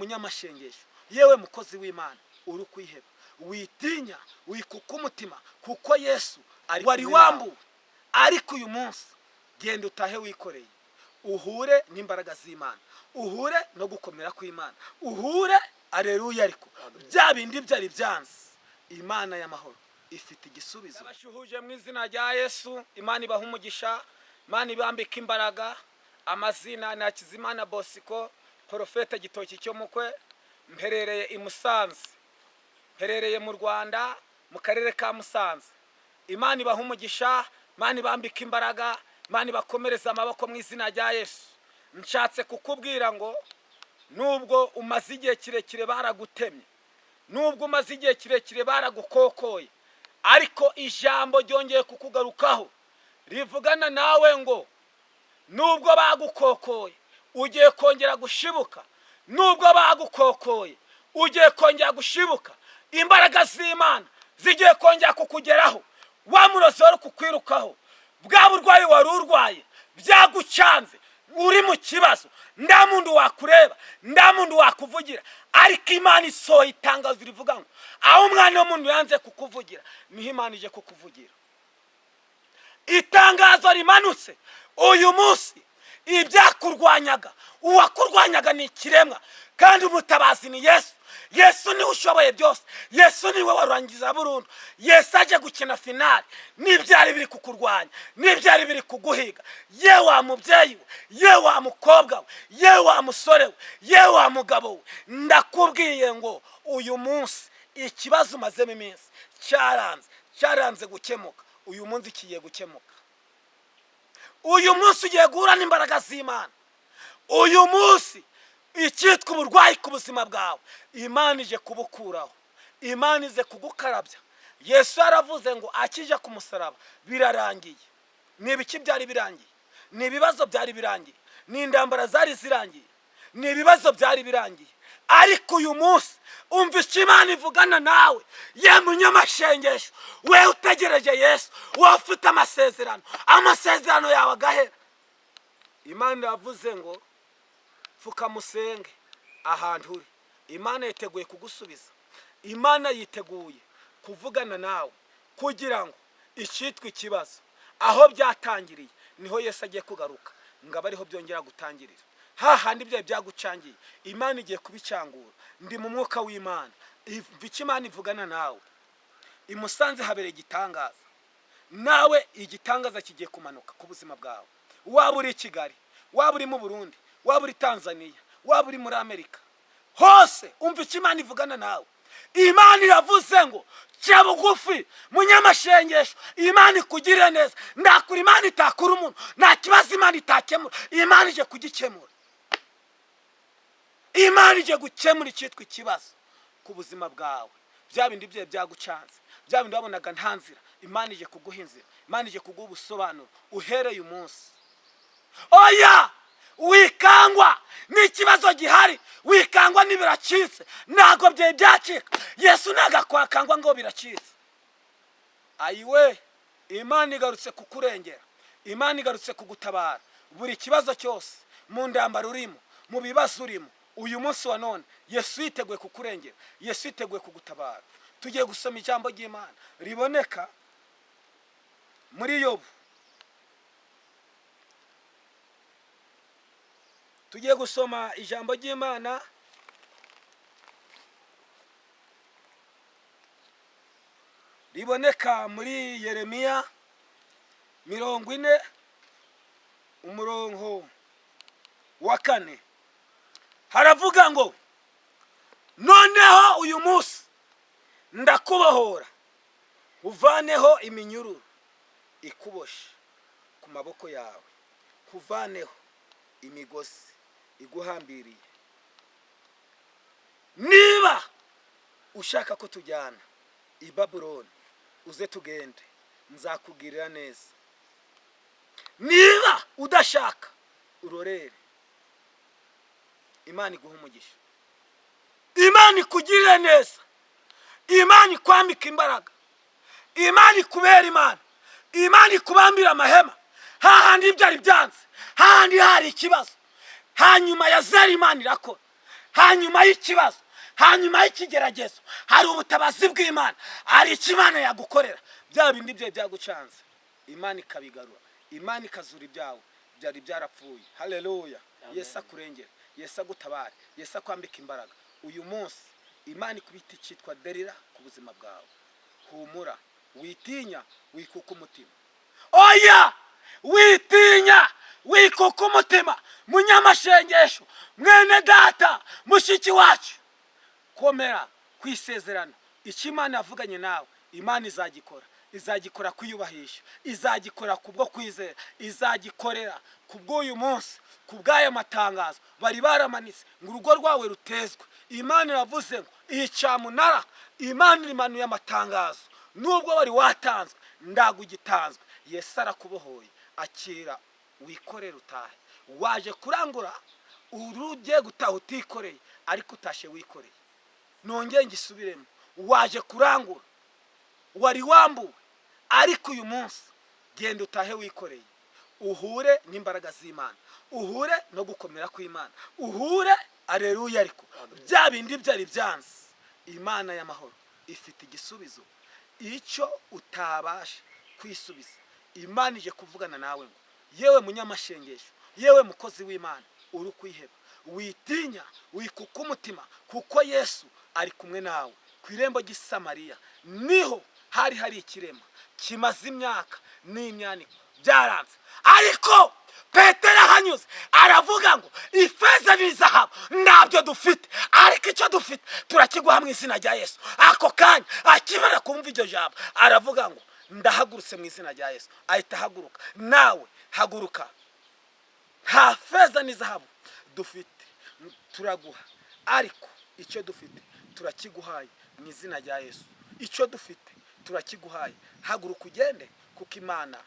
munyamashengesho, yewe mukozi w'Imana uri kwiheba, witinya, wikuka umutima, kuko Yesu ari wari wambuwe. Ariko uyu munsi genda utahe wikoreye, uhure n'imbaraga z'Imana, uhure no gukomera kw'Imana, uhure aleluya. Ariko bya bindi byari byanze, Imana y'amahoro ifite igisubizo. Abashuhuje mu izina rya Yesu, Imana ibaha umugisha, Imana ibambika imbaraga. Amazina ni Hakizimana Bosco, Profete Gitoki cyo mukwe, mperereye i Musanze, mperereye mu Rwanda mu karere ka Musanze. Imana ibaha umugisha, Imana ibambika imbaraga, Imana ibakomereza amaboko mu izina rya Yesu. Nshatse kukubwira ngo nubwo umaze igihe kirekire baragutemye, nubwo umaze igihe kirekire baragukokoye, ariko ijambo ryongeye kukugarukaho rivugana nawe ngo nubwo bagukokoye ugiye kongera gushibuka, nubwo bagukokoye ugiye kongera gushibuka. Imbaraga z'Imana zigiye kongera kukugeraho, wa murozi wari kukwirukaho, bwa burwayi wari urwaye byagucanze, uri mu kibazo, nda muntu wakureba, nda muntu wakuvugira. Ariko Imana isohoye itangazo rivuga ngo aho umwana w'umuntu yanze kukuvugira, niho Imana ije kukuvugira. Itangazo rimanutse uyu munsi, ibyakurwanyaga, uwakurwanyaga ni ikiremwa, kandi umutabazi ni Yesu. Yesu niwe ushoboye byose, Yesu niwe warangiza burundu. Yesu aje gukina finale n'ibyari biri kukurwanya, n'ibyari biri kuguhiga. Ye wa mubyeyi we, ye wa mukobwa we, ye wa musore we, ye wa mugabo we, ndakubwiye ngo uyu munsi ikibazo umazemo iminsi cyaranze gukemuka, uyu munsi kigiye gukemuka. Uyu munsi ugiye guhura n'imbaraga z'Imana. Uyu munsi icyitwa uburwayi ku buzima bwawe, Imana ije kubukuraho, Imana ize kugukarabya. Yesu yaravuze ngo akije ku musaraba birarangiye. Ni ibiki byari birangiye? Ni ibibazo byari birangiye, ni indambara zari zirangiye, ni ibibazo byari birangiye. Ariko uyu munsi umva icyo Imana ivugana nawe, ye munyamashengesho, we utegereje Yesu, we ufite amasezerano yawe agahera. Imana yavuze ngo fuka musenge ahantu uri. Imana yiteguye kugusubiza, Imana yiteguye kuvugana nawe kugira ngo icyitwa ikibazo aho byatangiriye niho Yesu agiye kugaruka, ngo abe ariho byongera gutangirira. Hahandi byaye byagucangiye, Imana igiye kubicangura. Ndi mu mwuka w'Imana, icyo Imana ivugana nawe. I Musanze habereye igitangaza, nawe igitangaza kigiye kumanuka ku buzima bwawe. Waba uri i Kigali, waba uri mu Burundi, waba uri Tanzania, waba uri muri Amerika, hose umva icyo Imana ivugana nawe. Imana iravuze ngo cya bugufi munyamashengesho, Imana ikugirire neza. Ndakura Imana itakura umuntu, nta kibazo Imana itakemura, Imana ije kugikemura. Imana ije gukemura icyitwa ikibazo ku buzima bwawe. Bya bindi bye byagucanze, bya bindi wabonaga nta nzira, Imana ije kuguha inzira, Imana ije kuguha ubusobanuro uhereye umunsi. Oya wikangwa n'ikibazo gihari, wikangwa n'ibiracitse, ntago bye byacika. Yesu nagakwakangwa ngo biracitse. Ayiwe, Imana igarutse kukurengera, Imana igarutse kugutabara. Buri kibazo cyose, mu ndambara urimo, mu bibazo urimo, uyu munsi wa none Yesu yiteguye kukurengera, Yesu yiteguye kugutabara. Tugiye gusoma ijambo ry'Imana riboneka muri Yobu. Tugiye gusoma ijambo ry'Imana riboneka muri Yeremiya 40 umurongo wa 4. Haravuga ngo noneho uyu munsi ndakubohora, uvaneho iminyururu ikuboshe ku maboko yawe, kuvaneho imigozi iguhambiriye. Niba ushaka ko tujyana i Babuloni, uze tugende, nzakugirira neza. Niba udashaka, urorere. Imana iguha umugisha, Imana ikugirire neza, Imana ikwambika imbaraga, Imana ikubera Imana, Imana ikubambira amahema. Hahandi byari byanze, hahandi hari ikibazo, hanyuma ya zeri Imana irakora. hanyuma y'ikibazo, hanyuma y'ikigeragezo hari ubutabazi bw'Imana, ari icyo Imana yagukorera. Bya bindi bye byagucanze Imana ikabigarura, Imana ikazura ibyawe byari byarapfuye. Haleluya. Yesu akurengera, Yesu agutabare, Yesu akwambika imbaraga. Uyu munsi Imana ikubita icyitwa derira ku buzima bwawe. Humura, witinya, wikuka umutima. Oya, witinya, wikuka umutima. Munyamasengesho, mwene data, mushiki wacu, komera kwisezerano. Icyo Imana yavuganye nawe, Imana izagikora. Izagikora kwiyubahisha, izagikora kubwo kwizera, izagikorera kubw'uyu munsi, kubw'aya matangazo bari baramanitse ngo urugo rwawe rutezwe. Imana iravuze ngo iyi cyamunara, Imana imanuye amatangazo. Nubwo wari watanzwe, ndagugitanzwe. Yesu arakubohoye, akira wikorere utahe. Waje kurangura, urugiye gutaha utikoreye, ariko utashe wikoreye. Nongeye ngisubiremo, waje kurangura, wari wambuwe, ariko uyu munsi genda utahe wikoreye. Uhure n'imbaraga z'Imana, uhure no gukomera kw'Imana, uhure aleluya. Ariko bya bindi byari byanze, Imana y'amahoro ifite igisubizo. Icyo utabasha kwisubiza, Imana ije kuvugana nawe ngo yewe munyamashengesho, yewe mukozi w'Imana, uri kwiheba, witinya, wikuka umutima, kuko Yesu ari kumwe nawe. Ku irembo ry'Isamariya niho hari ikirema kimaze imyaka n'imyaniko byaranze, ariko Petero ahanyuze aravuga ngo ifeza n'izahabu ntabyo dufite, ariko icyo dufite turakiguha mu izina rya Yesu. Ako kanya akimara kumva iryo jambo aravuga ngo ndahagurutse mu izina rya Yesu. Ahita ahaguruka. Nawe haguruka. Nta feza n'izahabu dufite turaguha, ariko icyo dufite turakiguhaye mu izina rya Yesu. Icyo dufite turakiguhaye. Haguruka ugende, kuko Imana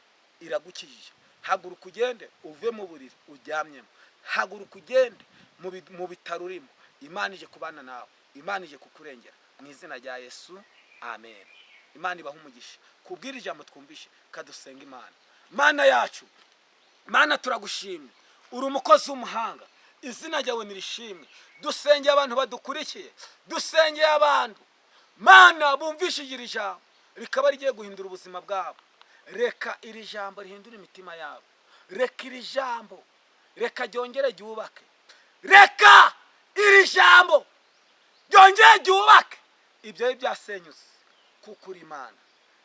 iragukijije. Haguruka ugende uve mu buriri uryamyemo. Haguruka ugende mu bitaro urimo. Imana ije kubana nawe, Imana ije kukurengera mu izina rya Yesu. Amen. Imana ibaha umugisha. Kubwira ijambo twumvishe, kadusenga Imana. Mana yacu, Mana turagushimye, uri umukozi w'umuhanga, izina ryawe nirishimwe. Dusengeye abantu badukurikiye, dusengeye abantu Mana bumvishije iri jambo rikaba rigiye guhindura ubuzima bwabo. Reka iri jambo rihindura imitima yabo. Reka iri jambo, reka ryongere ryubake. Reka iri jambo ryongere ryubake ibyo byasenyutse, kuko uri Imana.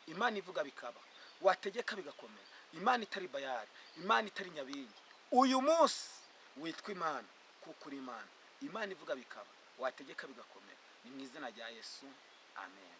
Imana ivuga bikaba, wategeka bigakomera. Imana itari Bayali, Imana itari Nyabingi. Uyu munsi witwa Imana, kuko uri Imana. Imana ivuga bikaba, wategeka bigakomera. Ni mu izina rya Yesu. Amen.